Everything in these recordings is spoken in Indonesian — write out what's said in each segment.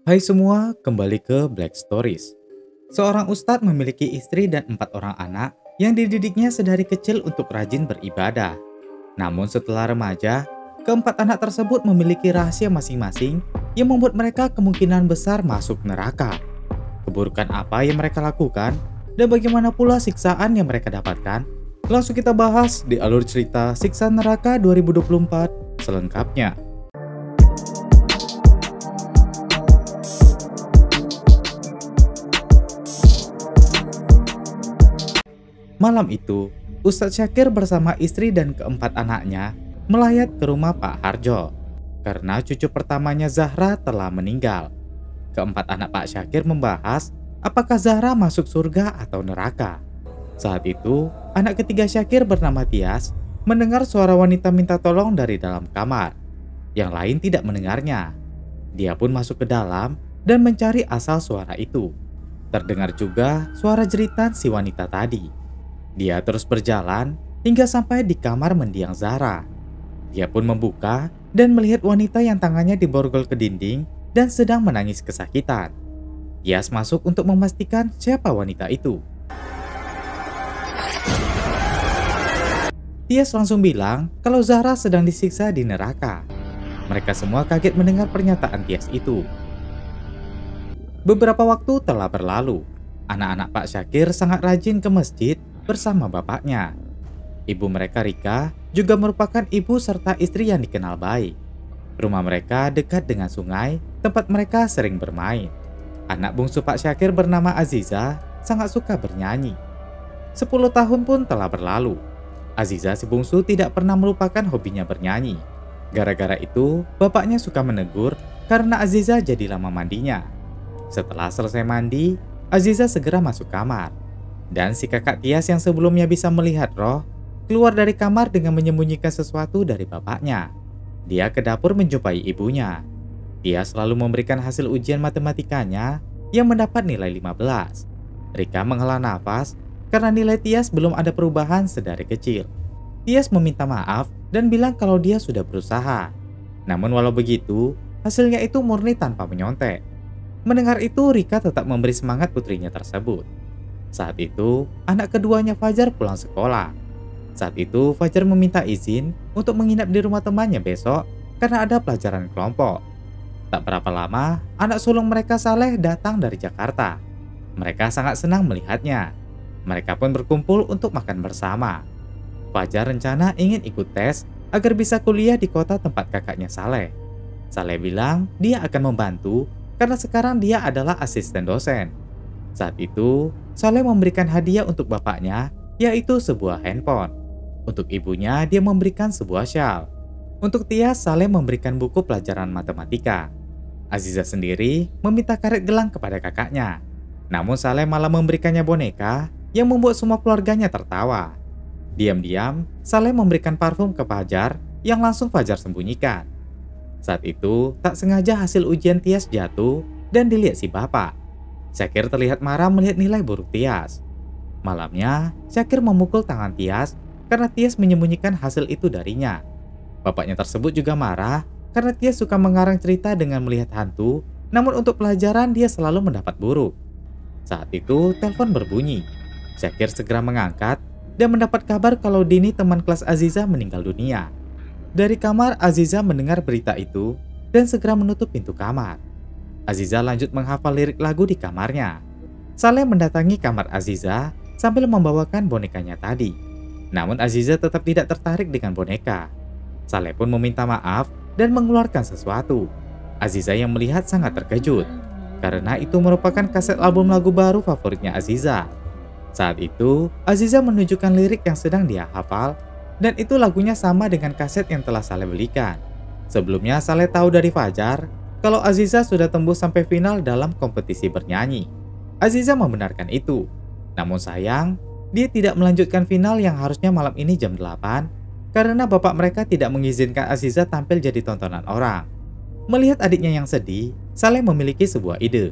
Hai semua, kembali ke Black Stories. Seorang ustadz memiliki istri dan 4 orang anak yang dididiknya sedari kecil untuk rajin beribadah. Namun setelah remaja, keempat anak tersebut memiliki rahasia masing-masing yang membuat mereka kemungkinan besar masuk neraka. Keburukan apa yang mereka lakukan dan bagaimana pula siksaan yang mereka dapatkan? Langsung kita bahas di alur cerita Siksa Neraka 2024 selengkapnya. Malam itu, Ustadz Syakir bersama istri dan keempat anaknya melayat ke rumah Pak Harjo karena cucu pertamanya Zahra telah meninggal. Keempat anak Pak Syakir membahas apakah Zahra masuk surga atau neraka. Saat itu, anak ketiga Syakir bernama Tias mendengar suara wanita minta tolong dari dalam kamar. Yang lain tidak mendengarnya. Dia pun masuk ke dalam dan mencari asal suara itu. Terdengar juga suara jeritan si wanita tadi. Dia terus berjalan hingga sampai di kamar mendiang Zahra. Dia pun membuka dan melihat wanita yang tangannya diborgol ke dinding dan sedang menangis kesakitan. Tias masuk untuk memastikan siapa wanita itu. Tias langsung bilang kalau Zahra sedang disiksa di neraka. Mereka semua kaget mendengar pernyataan Tias itu. Beberapa waktu telah berlalu. Anak-anak Pak Syakir sangat rajin ke masjid bersama bapaknya. Ibu mereka Rika juga merupakan ibu serta istri yang dikenal baik. Rumah mereka dekat dengan sungai, tempat mereka sering bermain. Anak bungsu Pak Syakir bernama Aziza sangat suka bernyanyi. 10 tahun pun telah berlalu. Aziza si bungsu tidak pernah melupakan hobinya bernyanyi. Gara-gara itu, bapaknya suka menegur karena Aziza jadi lama mandinya. Setelah selesai mandi, Aziza segera masuk kamar. Dan si kakak Tias yang sebelumnya bisa melihat roh, keluar dari kamar dengan menyembunyikan sesuatu dari bapaknya. Dia ke dapur menjumpai ibunya. Tias selalu memberikan hasil ujian matematikanya yang mendapat nilai 15. Rika menghela nafas karena nilai Tias belum ada perubahan sedari kecil. Tias meminta maaf dan bilang kalau dia sudah berusaha. Namun walau begitu, hasilnya itu murni tanpa menyontek. Mendengar itu, Rika tetap memberi semangat putrinya tersebut. Saat itu, anak keduanya Fajar pulang sekolah. Saat itu, Fajar meminta izin untuk menginap di rumah temannya besok karena ada pelajaran kelompok. Tak berapa lama, anak sulung mereka Saleh datang dari Jakarta. Mereka sangat senang melihatnya. Mereka pun berkumpul untuk makan bersama. Fajar rencana ingin ikut tes agar bisa kuliah di kota tempat kakaknya Saleh. Saleh bilang dia akan membantu karena sekarang dia adalah asisten dosen. Saat itu, Saleh memberikan hadiah untuk bapaknya, yaitu sebuah handphone. Untuk ibunya, dia memberikan sebuah syal. Untuk Tias, Saleh memberikan buku pelajaran matematika. Aziza sendiri meminta karet gelang kepada kakaknya. Namun Saleh malah memberikannya boneka yang membuat semua keluarganya tertawa. Diam-diam, Saleh memberikan parfum ke Fajar yang langsung Fajar sembunyikan. Saat itu, tak sengaja hasil ujian Tias jatuh dan dilihat si bapak. Syakir terlihat marah melihat nilai buruk Tias. Malamnya, Syakir memukul tangan Tias karena Tias menyembunyikan hasil itu darinya. Bapaknya tersebut juga marah karena Tias suka mengarang cerita dengan melihat hantu, namun untuk pelajaran dia selalu mendapat buruk. Saat itu, telepon berbunyi. Syakir segera mengangkat dan mendapat kabar kalau Dini teman kelas Aziza meninggal dunia. Dari kamar, Aziza mendengar berita itu dan segera menutup pintu kamar. Aziza lanjut menghafal lirik lagu di kamarnya. Saleh mendatangi kamar Aziza sambil membawakan bonekanya tadi. Namun Aziza tetap tidak tertarik dengan boneka. Saleh pun meminta maaf dan mengeluarkan sesuatu. Aziza yang melihat sangat terkejut, karena itu merupakan kaset album lagu baru favoritnya Aziza. Saat itu, Aziza menunjukkan lirik yang sedang dia hafal, dan itu lagunya sama dengan kaset yang telah Saleh belikan. Sebelumnya Saleh tahu dari Fajar kalau Aziza sudah tembus sampai final dalam kompetisi bernyanyi. Aziza membenarkan itu. Namun sayang, dia tidak melanjutkan final yang harusnya malam ini jam 8 karena bapak mereka tidak mengizinkan Aziza tampil jadi tontonan orang. Melihat adiknya yang sedih, Saleh memiliki sebuah ide.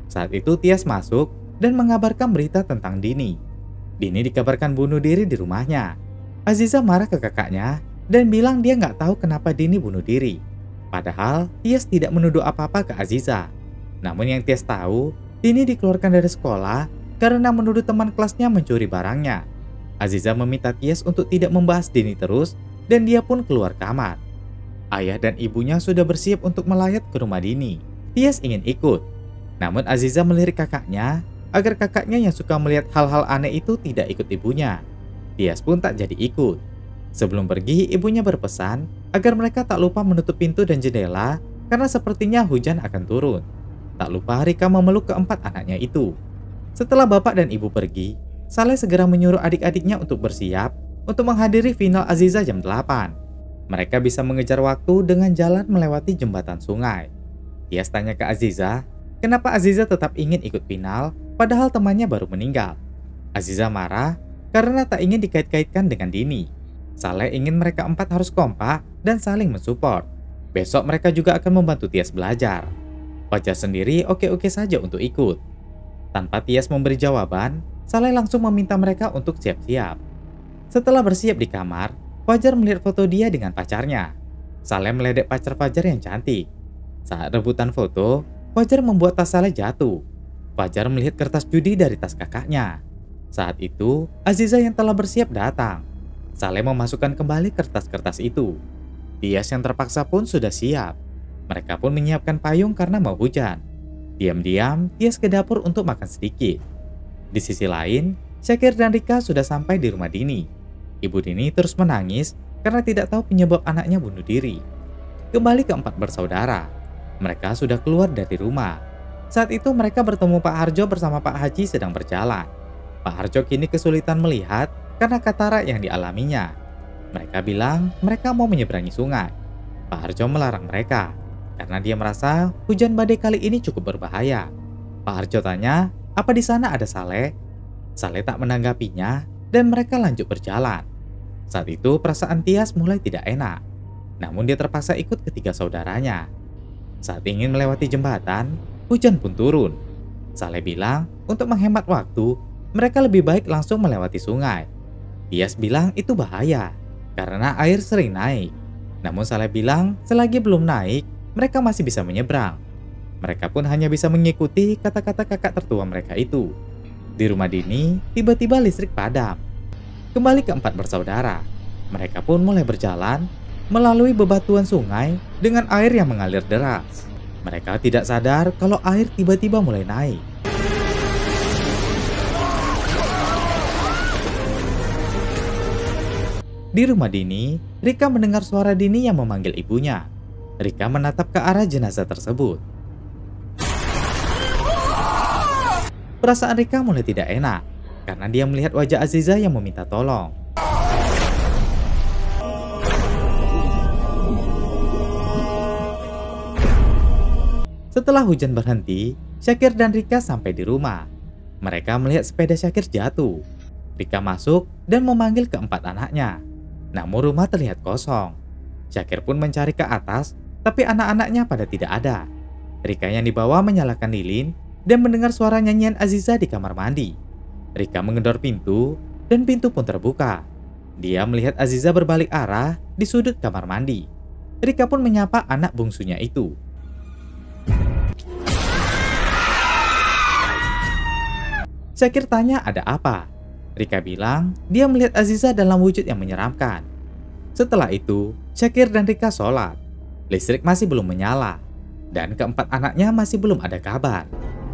Saat itu Tias masuk dan mengabarkan berita tentang Dini. Dini dikabarkan bunuh diri di rumahnya. Aziza marah ke kakaknya dan bilang dia nggak tahu kenapa Dini bunuh diri. Padahal Tias tidak menuduh apa-apa ke Aziza. Namun yang Tias tahu, Dini dikeluarkan dari sekolah karena menuduh teman kelasnya mencuri barangnya. Aziza meminta Tias untuk tidak membahas Dini terus dan dia pun keluar kamar. Ayah dan ibunya sudah bersiap untuk melayat ke rumah Dini. Tias ingin ikut. Namun Aziza melirik kakaknya agar kakaknya yang suka melihat hal-hal aneh itu tidak ikut ibunya. Tias pun tak jadi ikut. Sebelum pergi, ibunya berpesan agar mereka tak lupa menutup pintu dan jendela karena sepertinya hujan akan turun. Tak lupa Rika memeluk keempat anaknya itu. Setelah bapak dan ibu pergi, Saleh segera menyuruh adik-adiknya untuk bersiap untuk menghadiri final Aziza jam 8. Mereka bisa mengejar waktu dengan jalan melewati jembatan sungai. Tias tanya ke Aziza, kenapa Aziza tetap ingin ikut final padahal temannya baru meninggal. Aziza marah karena tak ingin dikait-kaitkan dengan Dini. Saleh ingin mereka empat harus kompak dan saling mensupport. Besok mereka juga akan membantu Tias belajar. Fajar sendiri oke-oke saja untuk ikut. Tanpa Tias memberi jawaban, Saleh langsung meminta mereka untuk siap-siap. Setelah bersiap di kamar, Fajar melihat foto dia dengan pacarnya. Saleh meledek pacar Fajar yang cantik. Saat rebutan foto, Fajar membuat tas Saleh jatuh. Fajar melihat kertas judi dari tas kakaknya. Saat itu, Aziza yang telah bersiap datang. Saleh memasukkan kembali kertas-kertas itu. Tias yang terpaksa pun sudah siap. Mereka pun menyiapkan payung karena mau hujan. Diam-diam, Tias ke dapur untuk makan sedikit. Di sisi lain, Syakir dan Rika sudah sampai di rumah Dini. Ibu Dini terus menangis karena tidak tahu penyebab anaknya bunuh diri. Kembali keempat bersaudara. Mereka sudah keluar dari rumah. Saat itu mereka bertemu Pak Harjo bersama Pak Haji sedang berjalan. Pak Harjo kini kesulitan melihat karena katarak yang dialaminya. Mereka bilang mereka mau menyeberangi sungai. Pak Harjo melarang mereka karena dia merasa hujan badai kali ini cukup berbahaya. Pak Harjo tanya, apa di sana ada Saleh? Saleh tak menanggapinya dan mereka lanjut berjalan. Saat itu perasaan Tias mulai tidak enak. Namun dia terpaksa ikut ketiga saudaranya. Saat ingin melewati jembatan, hujan pun turun. Saleh bilang untuk menghemat waktu, mereka lebih baik langsung melewati sungai. Tias bilang itu bahaya karena air sering naik. Namun Saleh bilang selagi belum naik, mereka masih bisa menyeberang. Mereka pun hanya bisa mengikuti kata-kata kakak tertua mereka itu. Di rumah Dini, tiba-tiba listrik padam. Kembali keempat bersaudara. Mereka pun mulai berjalan melalui bebatuan sungai dengan air yang mengalir deras. Mereka tidak sadar kalau air tiba-tiba mulai naik. Di rumah Dini, Rika mendengar suara Dini yang memanggil ibunya. Rika menatap ke arah jenazah tersebut. Perasaan Rika mulai tidak enak karena dia melihat wajah Aziza yang meminta tolong. Setelah hujan berhenti, Syakir dan Rika sampai di rumah. Mereka melihat sepeda Syakir jatuh. Rika masuk dan memanggil keempat anaknya. Namun rumah terlihat kosong. Syakir pun mencari ke atas, tapi anak-anaknya pada tidak ada. Rika yang dibawa menyalakan lilin dan mendengar suara nyanyian Aziza di kamar mandi. Rika menggedor pintu dan pintu pun terbuka. Dia melihat Aziza berbalik arah di sudut kamar mandi. Rika pun menyapa anak bungsunya itu. Syakir tanya ada apa. Rika bilang dia melihat Aziza dalam wujud yang menyeramkan. Setelah itu, Syakir dan Rika sholat. Listrik masih belum menyala, dan keempat anaknya masih belum ada kabar.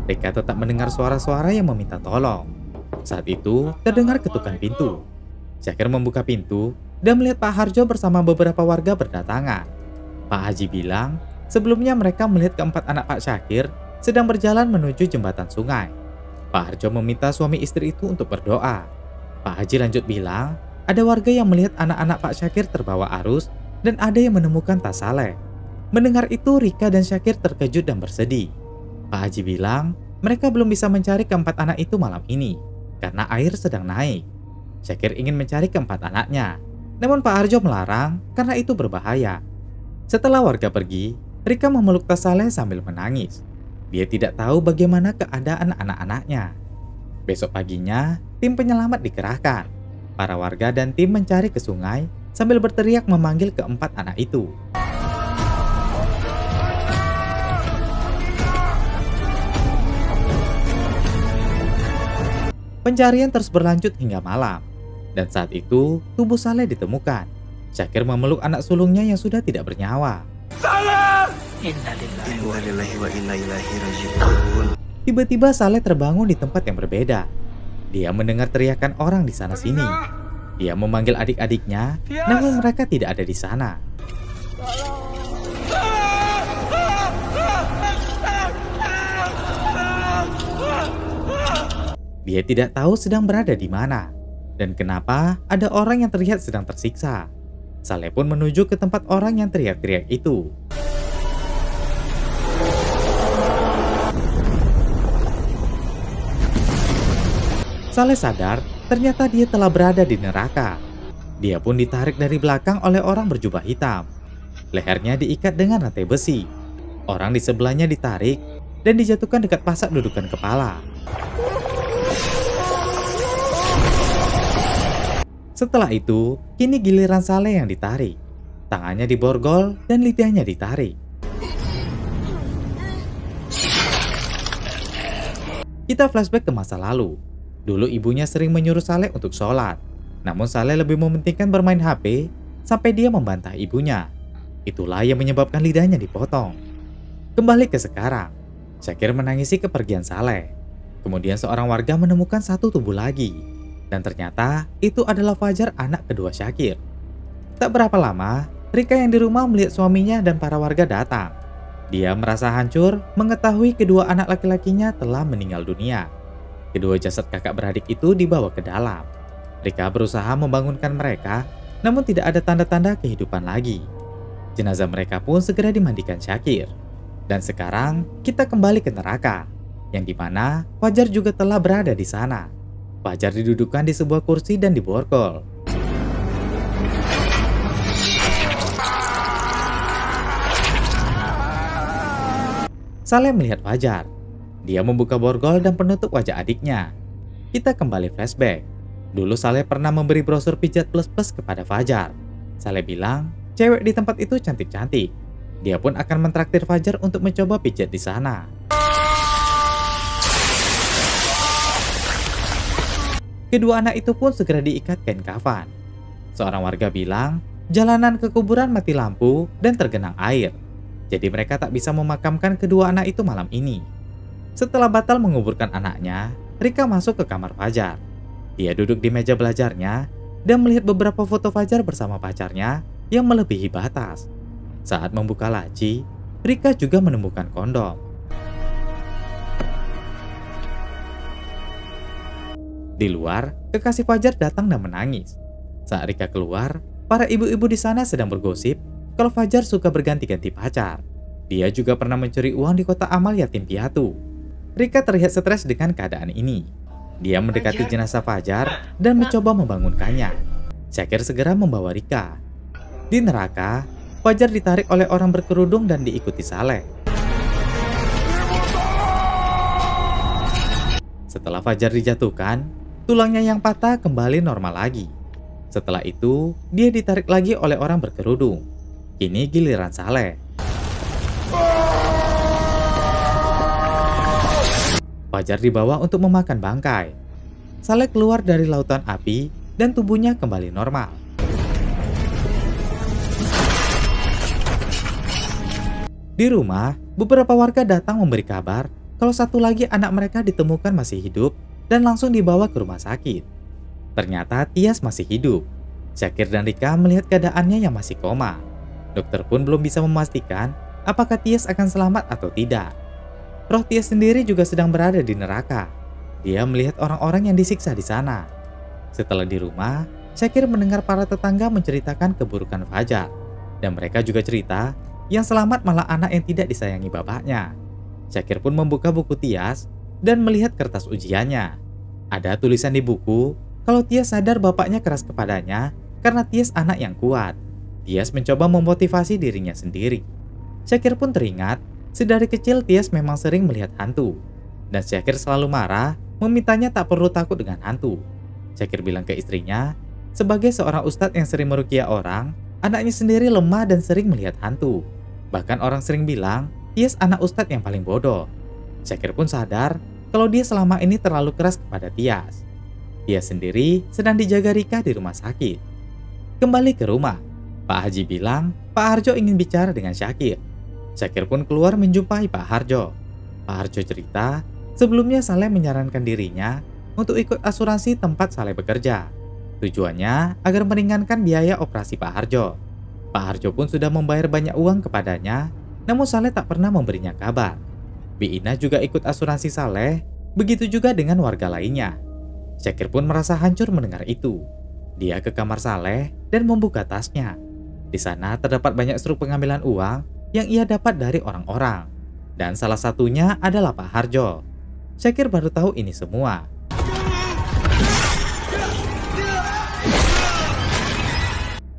Rika tetap mendengar suara-suara yang meminta tolong. Saat itu, terdengar ketukan pintu. Syakir membuka pintu dan melihat Pak Harjo bersama beberapa warga berdatangan. Pak Haji bilang, sebelumnya mereka melihat keempat anak Pak Syakir sedang berjalan menuju jembatan sungai. Pak Harjo meminta suami istri itu untuk berdoa. Pak Haji lanjut bilang, ada warga yang melihat anak-anak Pak Syakir terbawa arus dan ada yang menemukan tas Saleh. Mendengar itu, Rika dan Syakir terkejut dan bersedih. Pak Haji bilang, mereka belum bisa mencari keempat anak itu malam ini karena air sedang naik. Syakir ingin mencari keempat anaknya, namun Pak Harjo melarang karena itu berbahaya. Setelah warga pergi, Rika memeluk tas Saleh sambil menangis. Dia tidak tahu bagaimana keadaan anak-anaknya. Besok paginya, tim penyelamat dikerahkan. Para warga dan tim mencari ke sungai sambil berteriak memanggil keempat anak itu. Pencarian terus berlanjut hingga malam. Dan saat itu, tubuh Saleh ditemukan. Syakir memeluk anak sulungnya yang sudah tidak bernyawa. Innalillahi wa inna ilaihi raji'un. Tiba-tiba Saleh terbangun di tempat yang berbeda. Dia mendengar teriakan orang di sana-sini. Dia memanggil adik-adiknya, namun mereka tidak ada di sana. Dia tidak tahu sedang berada di mana dan kenapa ada orang yang terlihat sedang tersiksa. Saleh pun menuju ke tempat orang yang teriak-teriak itu. Saleh sadar ternyata dia telah berada di neraka. Dia pun ditarik dari belakang oleh orang berjubah hitam. Lehernya diikat dengan rantai besi. Orang di sebelahnya ditarik dan dijatuhkan dekat pasak dudukan kepala. Setelah itu, kini giliran Saleh yang ditarik. Tangannya diborgol dan lidahnya ditarik. Kita flashback ke masa lalu. Dulu ibunya sering menyuruh Saleh untuk sholat. Namun Saleh lebih mementingkan bermain HP sampai dia membantah ibunya. Itulah yang menyebabkan lidahnya dipotong. Kembali ke sekarang, Syakir menangisi kepergian Saleh. Kemudian seorang warga menemukan satu tubuh lagi. Dan ternyata itu adalah Fajar, anak kedua Syakir. Tak berapa lama, Rika yang di rumah melihat suaminya dan para warga datang. Dia merasa hancur mengetahui kedua anak laki-lakinya telah meninggal dunia. Kedua jasad kakak beradik itu dibawa ke dalam. Rika berusaha membangunkan mereka, namun tidak ada tanda-tanda kehidupan lagi. Jenazah mereka pun segera dimandikan Syakir. Dan sekarang kita kembali ke neraka, yang dimana Fajar juga telah berada di sana. Fajar didudukkan di sebuah kursi dan diborgol. Saleh melihat Fajar. Dia membuka borgol dan penutup wajah adiknya. Kita kembali flashback. Dulu Saleh pernah memberi brosur pijat plus-plus kepada Fajar. Saleh bilang, cewek di tempat itu cantik-cantik. Dia pun akan mentraktir Fajar untuk mencoba pijat di sana. Kedua anak itu pun segera diikat kain kafan. Seorang warga bilang, jalanan ke kuburan mati lampu dan tergenang air. Jadi mereka tak bisa memakamkan kedua anak itu malam ini. Setelah batal menguburkan anaknya, Rika masuk ke kamar Fajar. Dia duduk di meja belajarnya dan melihat beberapa foto Fajar bersama pacarnya yang melebihi batas. Saat membuka laci, Rika juga menemukan kondom. Di luar, kekasih Fajar datang dan menangis. Saat Rika keluar, para ibu-ibu di sana sedang bergosip kalau Fajar suka berganti-ganti pacar. Dia juga pernah mencuri uang di kotak amal yatim piatu. Rika terlihat stres dengan keadaan ini. Dia mendekati jenazah Fajar dan mencoba membangunkannya. Syakir segera membawa Rika. Di neraka, Fajar ditarik oleh orang berkerudung dan diikuti Saleh. Setelah Fajar dijatuhkan, tulangnya yang patah kembali normal lagi. Setelah itu, dia ditarik lagi oleh orang berkerudung. Kini giliran Saleh. Fajar dibawa untuk memakan bangkai. Saleh keluar dari lautan api dan tubuhnya kembali normal. Di rumah, beberapa warga datang memberi kabar kalau satu lagi anak mereka ditemukan masih hidup dan langsung dibawa ke rumah sakit. Ternyata Tias masih hidup. Syakir dan Rika melihat keadaannya yang masih koma. Dokter pun belum bisa memastikan apakah Tias akan selamat atau tidak. Roh Tias sendiri juga sedang berada di neraka. Dia melihat orang-orang yang disiksa di sana. Setelah di rumah, Syakir mendengar para tetangga menceritakan keburukan Fajar. Dan mereka juga cerita yang selamat malah anak yang tidak disayangi bapaknya. Syakir pun membuka buku Tias dan melihat kertas ujiannya. Ada tulisan di buku kalau Tias sadar bapaknya keras kepadanya karena Tias anak yang kuat. Tias mencoba memotivasi dirinya sendiri. Syakir pun teringat, sedari kecil Tias memang sering melihat hantu. Dan Syakir selalu marah, memintanya tak perlu takut dengan hantu. Syakir bilang ke istrinya, sebagai seorang ustadz yang sering meruqyah orang, anaknya sendiri lemah dan sering melihat hantu. Bahkan orang sering bilang, Tias anak ustadz yang paling bodoh. Syakir pun sadar kalau dia selama ini terlalu keras kepada Tias. Tias sendiri sedang dijaga Rika di rumah sakit. Kembali ke rumah, Pak Haji bilang Pak Harjo ingin bicara dengan Syakir. Syakir pun keluar menjumpai Pak Harjo. Pak Harjo cerita sebelumnya Saleh menyarankan dirinya untuk ikut asuransi tempat Saleh bekerja. Tujuannya agar meringankan biaya operasi Pak Harjo. Pak Harjo pun sudah membayar banyak uang kepadanya, namun Saleh tak pernah memberinya kabar. Bi Ina juga ikut asuransi Saleh, begitu juga dengan warga lainnya. Syakir pun merasa hancur mendengar itu. Dia ke kamar Saleh dan membuka tasnya. Di sana terdapat banyak struk pengambilan uang yang ia dapat dari orang-orang. Dan salah satunya adalah Pak Harjo. Syakir baru tahu ini semua.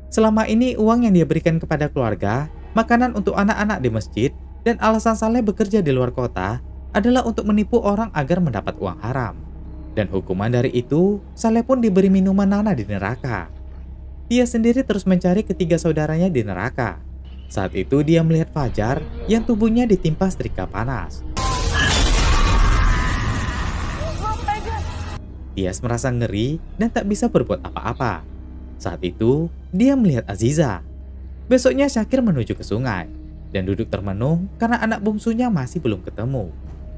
Selama ini uang yang dia berikan kepada keluarga, makanan untuk anak-anak di masjid, dan alasan Saleh bekerja di luar kota adalah untuk menipu orang agar mendapat uang haram. Dan hukuman dari itu, Saleh pun diberi minuman nanah di neraka. Dia sendiri terus mencari ketiga saudaranya di neraka. Saat itu dia melihat Fajar yang tubuhnya ditimpa setrika panas. Tias merasa ngeri dan tak bisa berbuat apa-apa. Saat itu, dia melihat Aziza. Besoknya Syakir menuju ke sungai dan duduk termenung karena anak bungsunya masih belum ketemu.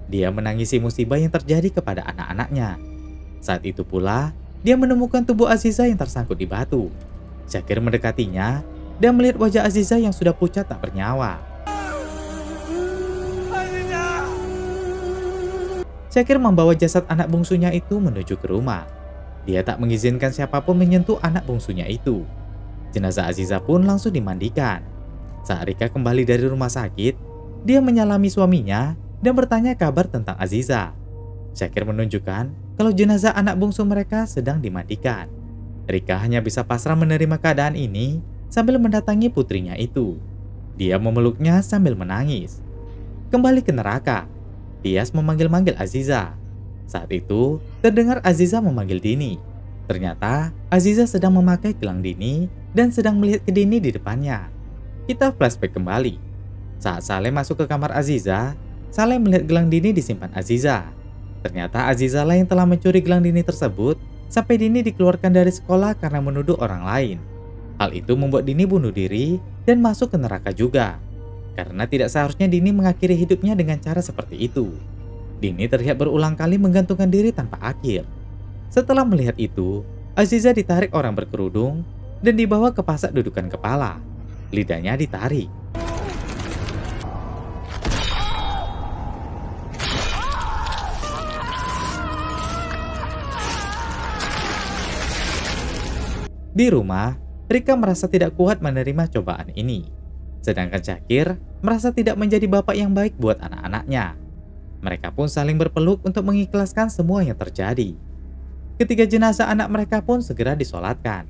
Dia menangisi musibah yang terjadi kepada anak-anaknya. Saat itu pula, dia menemukan tubuh Aziza yang tersangkut di batu. Syakir mendekatinya dan melihat wajah Aziza yang sudah pucat tak bernyawa. Syakir membawa jasad anak bungsunya itu menuju ke rumah. Dia tak mengizinkan siapapun menyentuh anak bungsunya itu. Jenazah Aziza pun langsung dimandikan. Saat Rika kembali dari rumah sakit, dia menyalami suaminya dan bertanya kabar tentang Aziza. Syakir menunjukkan kalau jenazah anak bungsu mereka sedang dimandikan. Rika hanya bisa pasrah menerima keadaan ini sambil mendatangi putrinya itu. Dia memeluknya sambil menangis. Kembali ke neraka, Tias memanggil-manggil Aziza. Saat itu, terdengar Aziza memanggil Dini. Ternyata, Aziza sedang memakai gelang Dini dan sedang melihat ke Dini di depannya. Kita flashback kembali. Saat Saleh masuk ke kamar Aziza, Saleh melihat gelang Dini disimpan Aziza. Ternyata Aziza lah yang telah mencuri gelang Dini tersebut sampai Dini dikeluarkan dari sekolah karena menuduh orang lain. Hal itu membuat Dini bunuh diri dan masuk ke neraka juga. Karena tidak seharusnya Dini mengakhiri hidupnya dengan cara seperti itu. Dini terlihat berulang kali menggantungkan diri tanpa akhir. Setelah melihat itu, Aziza ditarik orang berkerudung dan dibawa ke pasak dudukan kepala. Lidahnya ditarik. Di rumah, Rika merasa tidak kuat menerima cobaan ini. Sedangkan Syakir merasa tidak menjadi bapak yang baik buat anak-anaknya. Mereka pun saling berpeluk untuk mengikhlaskan semua yang terjadi. Ketiga jenazah anak mereka pun segera disolatkan.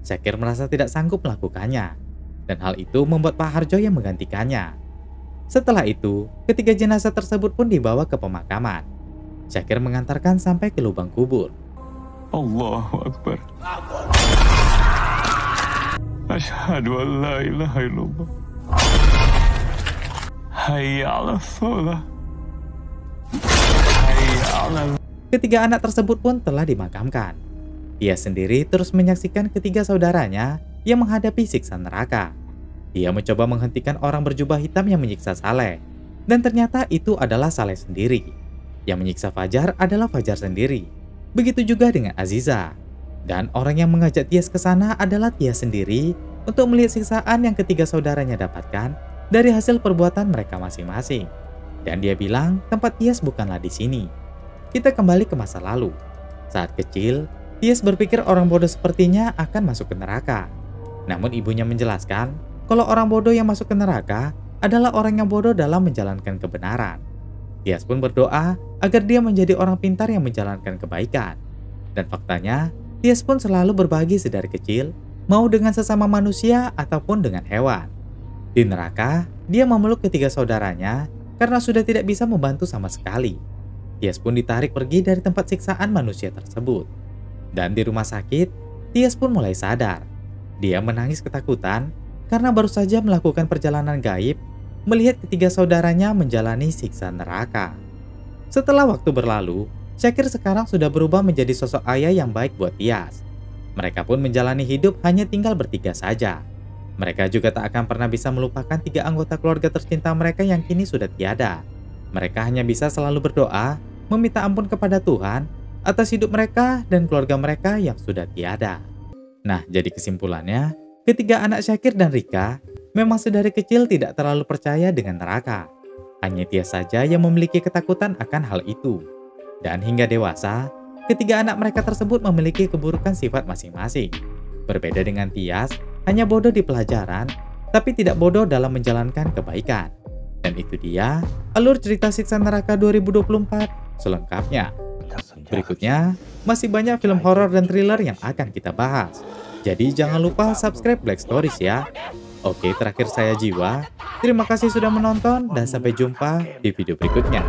Syakir merasa tidak sanggup melakukannya, dan hal itu membuat Pak Harjo yang menggantikannya. Setelah itu, ketiga jenazah tersebut pun dibawa ke pemakaman. Syakir mengantarkan sampai ke lubang kubur. Allahu Akbar. Asyhadu an la ilaha illallah. Hayya 'alas shalah. Ketiga anak tersebut pun telah dimakamkan. Dia sendiri terus menyaksikan ketiga saudaranya yang menghadapi siksa neraka. Dia mencoba menghentikan orang berjubah hitam yang menyiksa Saleh. Dan ternyata itu adalah Saleh sendiri. Yang menyiksa Fajar adalah Fajar sendiri. Begitu juga dengan Aziza. Dan orang yang mengajak Tias ke sana adalah Tias sendiri untuk melihat siksaan yang ketiga saudaranya dapatkan dari hasil perbuatan mereka masing-masing. Dan dia bilang tempat Tias bukanlah di sini. Kita kembali ke masa lalu. Saat kecil, Tias berpikir orang bodoh sepertinya akan masuk ke neraka. Namun ibunya menjelaskan kalau orang bodoh yang masuk ke neraka adalah orang yang bodoh dalam menjalankan kebenaran. Tias pun berdoa agar dia menjadi orang pintar yang menjalankan kebaikan. Dan faktanya, Tias pun selalu berbagi sedari kecil, mau dengan sesama manusia ataupun dengan hewan. Di neraka, dia memeluk ketiga saudaranya karena sudah tidak bisa membantu sama sekali. Tias pun ditarik pergi dari tempat siksaan manusia tersebut. Dan di rumah sakit, Tias pun mulai sadar. Dia menangis ketakutan karena baru saja melakukan perjalanan gaib melihat ketiga saudaranya menjalani siksa neraka. Setelah waktu berlalu, Syakir sekarang sudah berubah menjadi sosok ayah yang baik buat Tias. Mereka pun menjalani hidup hanya tinggal bertiga saja. Mereka juga tak akan pernah bisa melupakan 3 anggota keluarga tercinta mereka yang kini sudah tiada. Mereka hanya bisa selalu berdoa, meminta ampun kepada Tuhan atas hidup mereka dan keluarga mereka yang sudah tiada. Nah, jadi kesimpulannya, ketiga anak Syakir dan Rika memang sedari kecil tidak terlalu percaya dengan neraka. Hanya Tias saja yang memiliki ketakutan akan hal itu. Dan hingga dewasa, ketiga anak mereka tersebut memiliki keburukan sifat masing-masing. Berbeda dengan Tias, hanya bodoh di pelajaran, tapi tidak bodoh dalam menjalankan kebaikan. Dan itu dia alur cerita Siksa Neraka 2024 selengkapnya. Berikutnya, masih banyak film horor dan thriller yang akan kita bahas. Jadi jangan lupa subscribe Black Stories ya. Oke, terakhir saya Jiwa. Terima kasih sudah menonton dan sampai jumpa di video berikutnya.